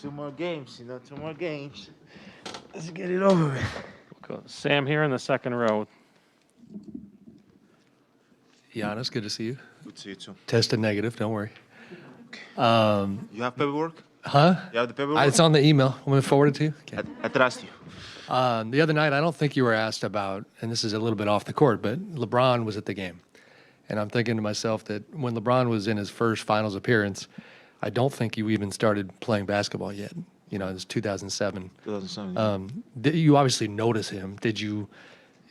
Two more games, 2 more games. Let's get it over with. Sam here in the second row. Giannis, good to see you. Good to see you too. Tested negative, don't worry. You have paperwork? Huh? You have the paperwork? It's on the email. I'm going to forward it to you. Okay. I trust you. The other night, I don't think you were asked about, and this is a little bit off the court, but LeBron was at the game. And I'm thinking to myself that when LeBron was in his first finals appearance, I don't think you even started playing basketball yet. It was 2007. 2007. You obviously notice him. Did you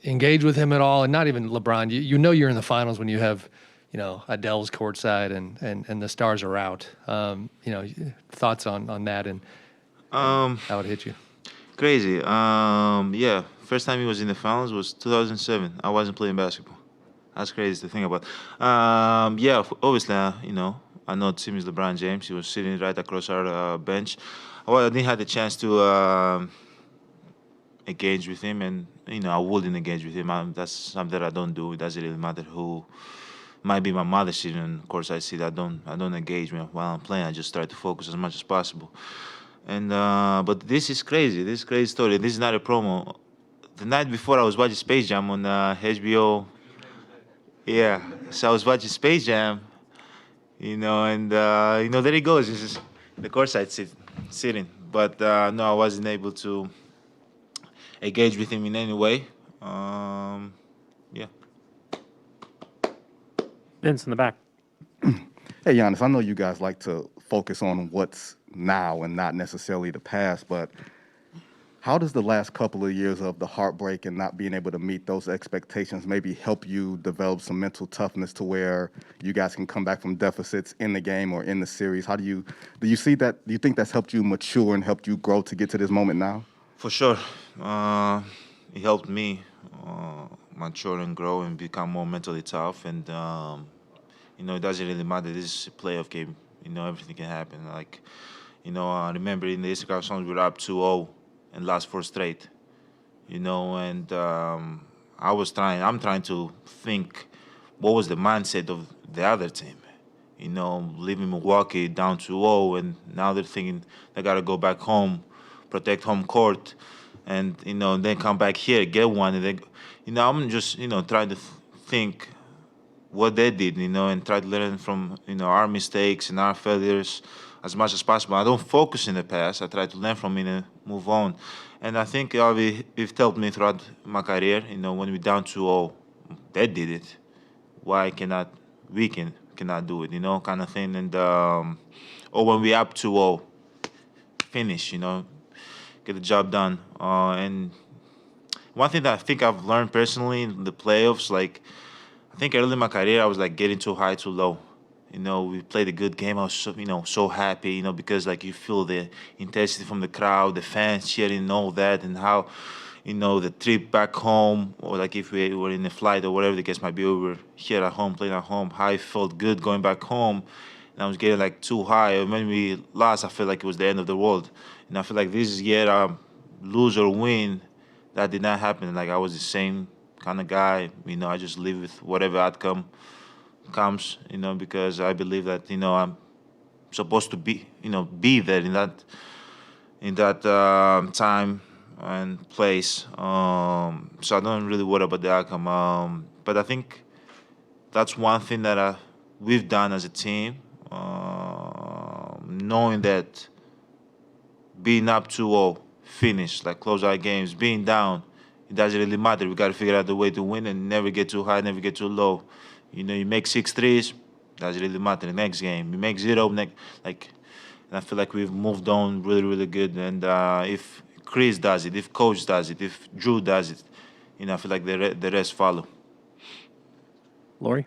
engage with him at all? And not even LeBron. You know you're in the finals when you have, Adele's courtside and the stars are out. Thoughts on that and how it hit you? Crazy. Yeah. First time he was in the finals was 2007. I wasn't playing basketball. That's crazy to think about. Yeah. Obviously, I know the team is LeBron James. He was sitting right across our bench. Well, I didn't have the chance to engage with him, and I wouldn't engage with him. That's something that I don't do. It doesn't really matter who. Might be my mother sitting in courtside seat. I don't engage while I'm playing. I just try to focus as much as possible. And but this is crazy. This is a crazy story. This is not a promo. The night before, I was watching Space Jam on HBO. Yeah, so I was watching Space Jam. And there he goes. This is the courtside sitting. But no, I wasn't able to engage with him in any way. Yeah. Vince in the back. Hey, Giannis, I know you guys like to focus on what's now and not necessarily the past, but how does the last couple of years of the heartbreak and not being able to meet those expectations maybe help you develop some mental toughness to where you guys can come back from deficits in the game or in the series? How do you see that? Do you think that's helped you mature and helped you grow to get to this moment now? For sure. It helped me mature and grow and become more mentally tough. And, it doesn't really matter. This is a playoff game. Everything can happen. I remember in the Instagram songs, we were up 2-0 and last 4 straight. And I'm trying to think what was the mindset of the other team. Leaving Milwaukee down 2-0, and now they're thinking they got to go back home, protect home court, and then come back here, get one, and then, I'm just trying to think what they did, and try to learn from our mistakes and our failures as much as possible. I don't focus in the past. I try to learn from it and move on. And I think it helped me throughout my career. When we're down 2-0, they did it. Why cannot we cannot do it? Kind of thing. And or when we're up 2-0, finish. Get the job done. And one thing that I think I've learned personally in the playoffs, I think early in my career I was getting too high, too low. We played a good game. I was so happy, because you feel the intensity from the crowd, the fans cheering and all that, and how, the trip back home, or if we were in a flight or whatever the case might be, we were here at home, playing at home, how I felt good going back home, and I was getting too high. And when we lost, I felt like it was the end of the world. And I feel like this year, lose or win, that did not happen. I was the same kind of guy. I just live with whatever outcome comes, because I believe that, I'm supposed to be there in that time and place. So I don't really worry about the outcome. But I think that's one thing that we've done as a team, knowing that being up 2-0, finish, close our games, being down, it doesn't really matter. We got to figure out the way to win and never get too high, never get too low. You make 6 threes, doesn't really matter. The next game, you make 0, and I feel like we've moved on really, really good. And if Chris does it, if Coach does it, if Drew does it, I feel like the rest follow. Lori?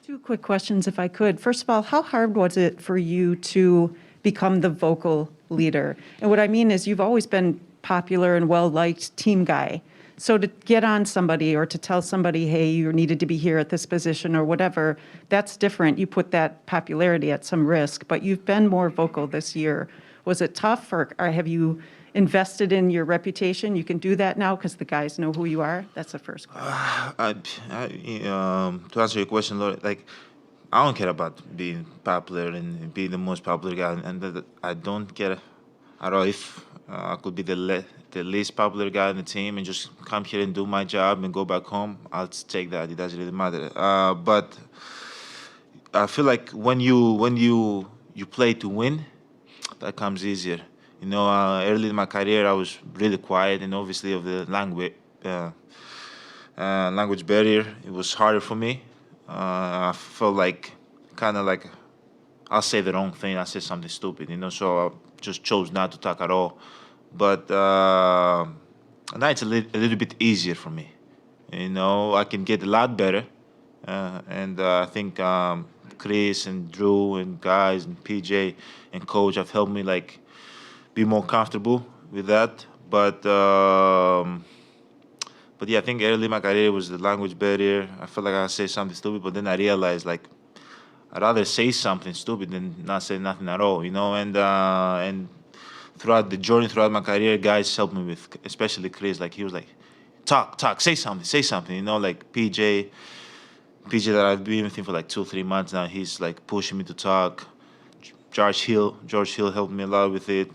2 quick questions, if I could. First of all, how hard was it for you to become the vocal leader? And what I mean is you've always been popular and well-liked team guy. So to get on somebody or to tell somebody, hey, you needed to be here at this position or whatever, that's different. You put that popularity at some risk, but you've been more vocal this year. Was it tough, or have you invested in your reputation? You can do that now because the guys know who you are? That's the first question. To answer your question, Lori, I don't care about being popular and being the most popular guy, and I don't care I don't know if I could be the least popular guy on the team and just come here and do my job and go back home. I'll take that. It doesn't really matter. But I feel like when you play to win, that comes easier. Early in my career, I was really quiet, and obviously of the language barrier, it was harder for me. I felt like kind of like I'll say the wrong thing. I say something stupid, so I just chose not to talk at all. But now it's a little bit easier for me. I can get a lot better. And I think Chris and Drew and guys and PJ and coach have helped me like be more comfortable with that. But yeah, I think early in my career was the language barrier. I felt like I say something stupid, but then I realized like I'd rather say something stupid than not say nothing at all. And throughout the journey, throughout my career, guys helped me with, especially Chris. Like he was like, talk, say something, say something. Like PJ that I've been with him for like 2-3 months now. He's like pushing me to talk. George Hill helped me a lot with it.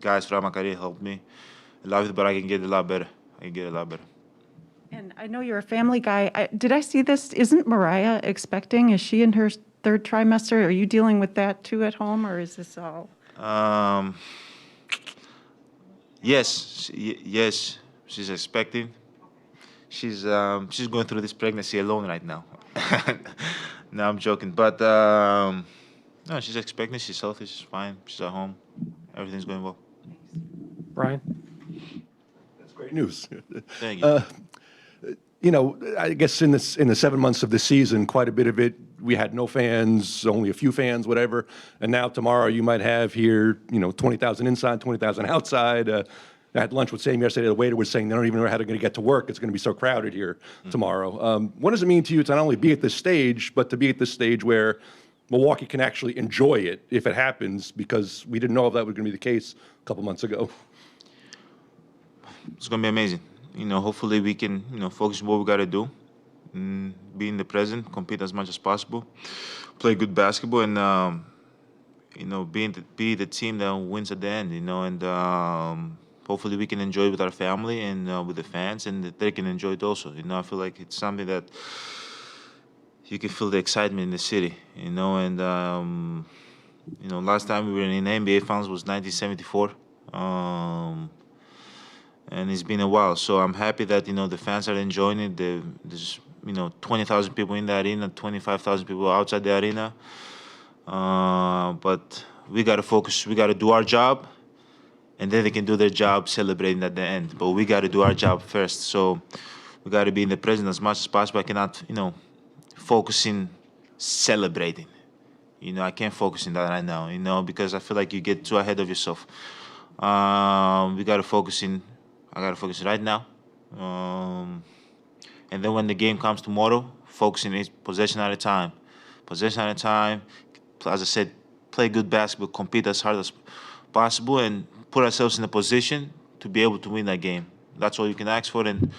Guys throughout my career helped me a lot with it, but I can get a lot better. And I know you're a family guy. Did I see this? Isn't Mariah expecting? Is she in her third trimester? Are you dealing with that too at home, or is this all? Yes, she's expecting. She's going through this pregnancy alone right now. No, I'm joking, but no, she's expecting. She's healthy. She's fine. She's at home. Everything's going well. Brian? That's great news. Thank you. I guess in the 7 months of the season, quite a bit of it, we had no fans, only a few fans, whatever. And now tomorrow you might have here, 20,000 inside, 20,000 outside. I had lunch with Sam yesterday. The waiter was saying they don't even know how they're going to get to work. It's going to be so crowded here tomorrow. What does it mean to you to not only be at this stage, but to be at this stage where Milwaukee can actually enjoy it if it happens? Because we didn't know if that was going to be the case a couple months ago. It's gonna be amazing. Hopefully we can, focus on what we gotta do, be in the present, compete as much as possible, play good basketball, and be the team that wins at the end. And hopefully we can enjoy it with our family and with the fans, and that they can enjoy it also. I feel like it's something that you can feel the excitement in the city. And last time we were in the NBA Finals was 1974. And it's been a while, so I'm happy that the fans are enjoying it. There's 20,000 people in the arena, 25,000 people outside the arena. But we gotta focus. We gotta do our job, and then they can do their job celebrating at the end. But we gotta do our job first. So we gotta be in the present as much as possible. I cannot focus in celebrating. I can't focus in that right now. Because I feel like you get too ahead of yourself. We gotta focus in. I gotta focus right now, and then when the game comes tomorrow, focusing is possession at a time. Possession at a time. As I said, play good basketball, compete as hard as possible, and put ourselves in a position to be able to win that game. That's all you can ask for, and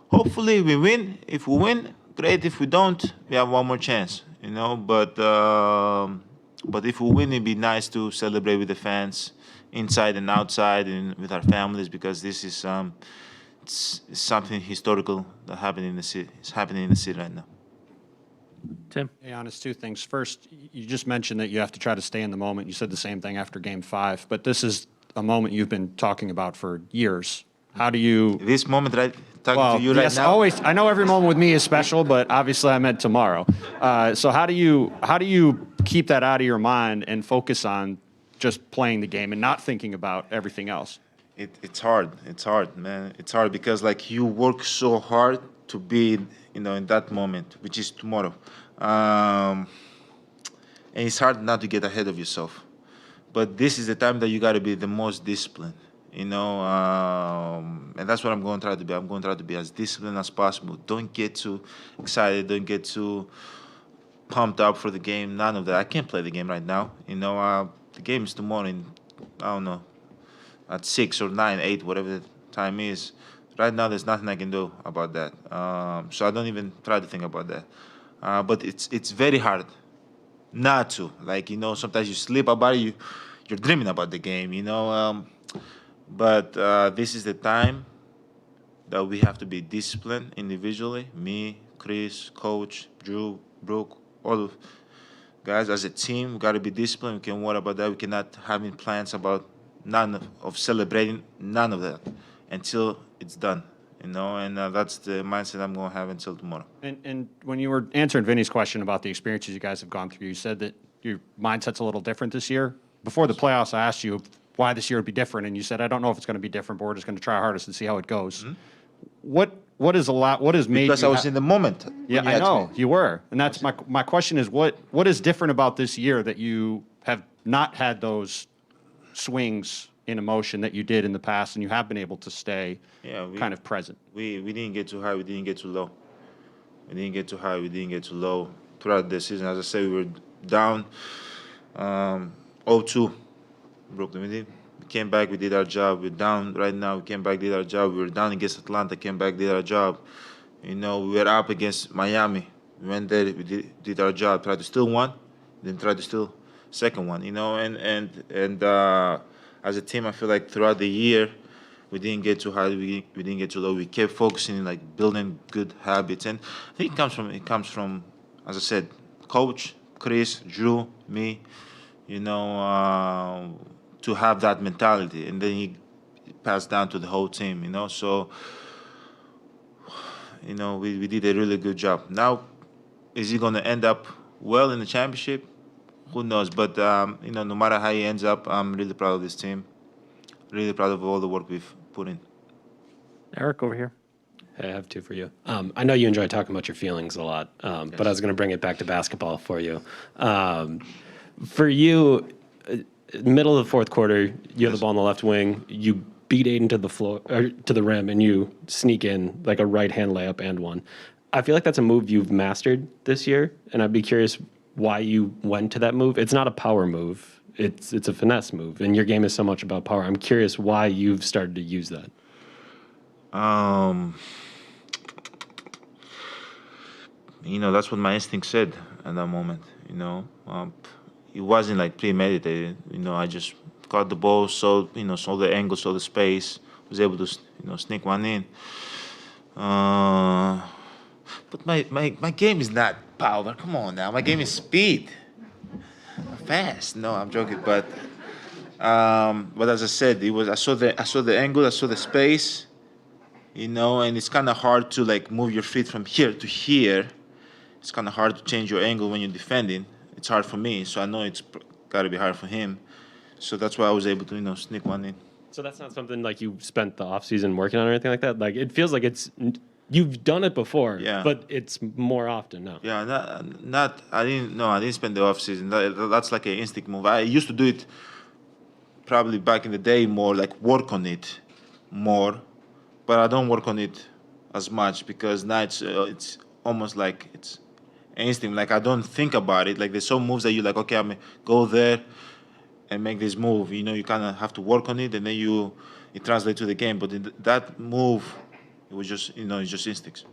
hopefully we win. If we win, great. If we don't, we have one more chance. But if we win, it'd be nice to celebrate with the fans, inside and outside, and with our families, because this is it's something historical that happened in the city. It's happening in the city right now. Tim? Hey, Giannis, two things. First, you just mentioned that you have to try to stay in the moment. You said the same thing after Game 5, but this is a moment you've been talking about for years. How do you... This moment, right? Talking to you right now. Always. I know every moment with me is special, but obviously I meant tomorrow. So how do you keep that out of your mind and focus on just playing the game and not thinking about everything else? It's hard. It's hard, man. It's hard because like you work so hard to be, in that moment, which is tomorrow. And it's hard not to get ahead of yourself. But this is the time that you got to be the most disciplined, and that's what I'm going to try to be. I'm going to try to be as disciplined as possible. Don't get too excited. Don't get too pumped up for the game. None of that. I can't play the game right now. The game is tomorrow in, I don't know, at 6 or 9, 8, whatever the time is. Right now, there's nothing I can do about that. So I don't even try to think about that. But it's very hard not to. Like, sometimes you sleep about it, you're dreaming about the game, you know. But this is the time that we have to be disciplined individually. Me, Chris, Coach, Drew, Brooke, all of guys as a team. We got to be disciplined. We can worry about that. We cannot have any plans about of celebrating none of that until it's done. You know, and that's the mindset I'm going to have until tomorrow. And when you were answering Vinny's question about the experiences you guys have gone through, you said that your mindset's a little different this year. Before the playoffs, I asked you why this year would be different, and you said, I don't know if it's going to be different, but we're just going to try our hardest and see how it goes. What is made Because you I was in the moment. when Yeah, you I asked know me. you were, and that's my question is what is different about this year that you have not had those swings in emotion that you did in the past, and you have been able to stay kind of present. We didn't get too high. We didn't get too low. We didn't get too high. We didn't get too low throughout the season. As I said, we were down 0-2 Brooklyn. We came back. We did our job. We're down right now. We came back, did our job. We were down against Atlanta. Came back, did our job. You know, we were up against Miami. We went there. We did our job. Tried to steal one, then tried to steal second one. You know, and as a team, I feel like throughout the year, we didn't get too high. We didn't get too low. We kept focusing, like building good habits, and I think it comes from, as I said, Coach, Chris, Drew, me. You know, to have that mentality, and then he passed down to the whole team. You know, so you know we did a really good job. Now, is he going to end up well in the championship? Who knows? But you know, no matter how he ends up, I'm really proud of this team. Really proud of all the work we've put in. Eric over here. Hey, I have two for you. I know you enjoy talking about your feelings a lot, but I was going to bring it back to basketball for you. For you, middle of the fourth quarter, you have the ball on the left wing. You beat Aiden to the floor or to the rim, and you sneak in like a right hand layup and one. I feel like that's a move you've mastered this year, and I'd be curious why you went to that move. It's not a power move. It's a finesse move, and your game is so much about power. I'm curious why you've started to use that. You know, that's what my instinct said at that moment. You know, it wasn't like premeditated. You know, I just caught the ball, saw the angle, saw the space, was able to sneak one in. But my game is not power. Come on now, my game is speed. Fast. No, I'm joking. But as I said, I saw the angle, I saw the space. You know, and it's kind of hard to like move your feet from here to here. It's kind of hard to change your angle when you're defending. It's hard for me, so I know it's got to be hard for him. So that's why I was able to sneak one in. So that's not something like you spent the offseason working on or anything like that? Like, it feels like you've done it before, Yeah. but it's more often now. Yeah, I didn't spend the off season. That's like an instinct move. I used to do it probably back in the day more, like work on it more, but I don't work on it as much because now it's almost like it's instinct. Like I don't think about it. Like there's some moves that you like, okay, I'm gonna go there and make this move. You know, you kind of have to work on it, and then it translates to the game. But that move, it was just it's just instincts.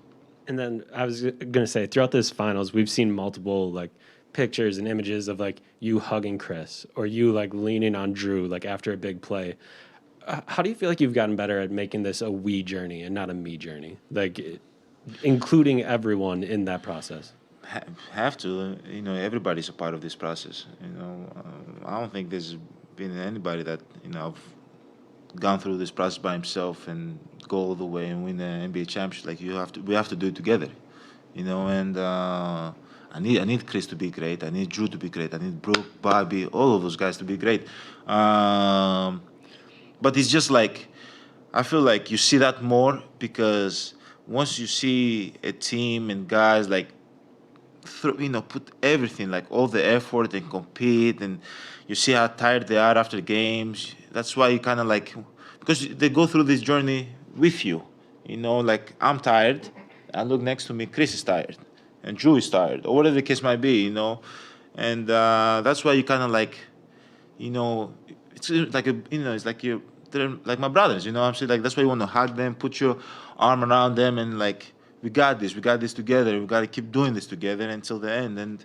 And then I was going to say, throughout this finals, we've seen multiple like pictures and images of like you hugging Chris or you like leaning on Drew like after a big play. How do you feel like you've gotten better at making this a we journey and not a me journey? Like including everyone in that process. Have to, everybody's a part of this process. I don't think there's been anybody that I've gone through this process by himself and go all the way and win the NBA championship. Like we have to do it together, And I need Chris to be great. I need Drew to be great. I need Brooke, Bobby, all of those guys to be great. But it's just like I feel like you see that more because once you see a team and guys like put everything, like all the effort and compete, and you see how tired they are after games. That's why you kind of like, because they go through this journey with you. Like I'm tired, I look next to me, Chris is tired, and Drew is tired, or whatever the case might be, And that's why you kind of like, it's like it's like they're like my brothers, I'm saying, like that's why you want to hug them, put your arm around them, and like, we got this together. We got to keep doing this together until the end, and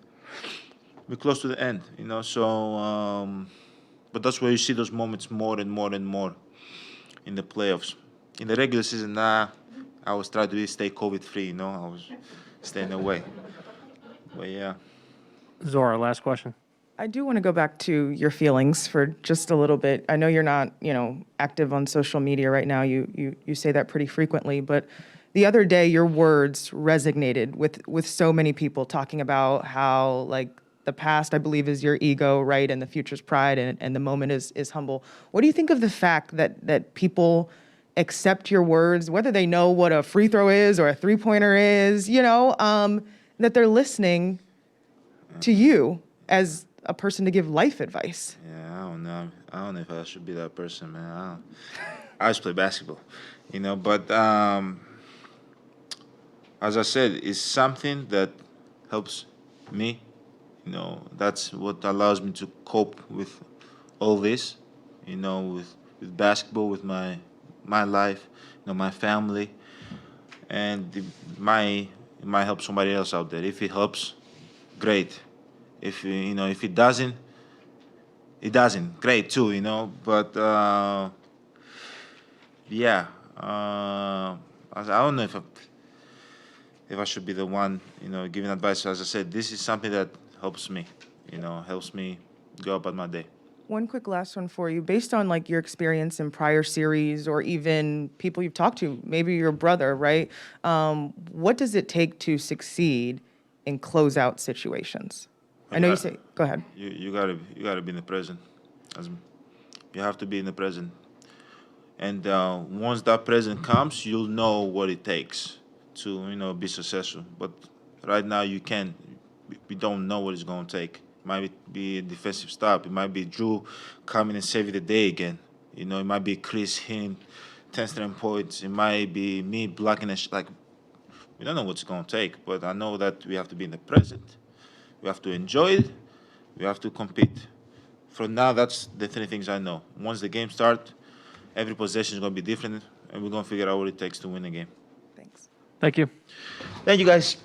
we're close to the end, So But that's where you see those moments more and more and more in the playoffs. In the regular season, I was trying to stay COVID free. You know, I was staying away. But yeah. Zora, last question. I do want to go back to your feelings for just a little bit. I know you're not, active on social media right now. You say that pretty frequently, but the other day your words resonated with so many people talking about how like the past, I believe, is your ego, right, and the future's pride, and the moment is humble. What do you think of the fact that people accept your words, whether they know what a free throw is or a three-pointer is, that they're listening to you as a person to give life advice? Yeah, I don't know. I don't know if I should be that person, man. I just play basketball, But as I said, it's something that helps me. That's what allows me to cope with all this. With basketball, with my life, my family, and it might help somebody else out there. If it helps, great. If if it doesn't, it doesn't. Great too, But yeah, I don't know if I should be the one, giving advice. As I said, this is something that helps me, helps me go about my day. One quick last one for you. Based on like your experience in prior series or even people you've talked to, maybe your brother, right? What does it take to succeed in closeout situations? I know you say, go ahead. You gotta be in the present. You have to be in the present. And once that present comes, you'll know what it takes to be successful. But right now you can't. We don't know what it's going to take. It might be a defensive stop. It might be Drew coming and saving the day again. It might be Chris hitting 10 straight points. It might be me blocking like we don't know what it's going to take. But I know that we have to be in the present. We have to enjoy it. We have to compete. For now, that's the three things I know. Once the game starts, every possession is going to be different, and we're going to figure out what it takes to win the game. Thanks. Thank you. Thank you, guys.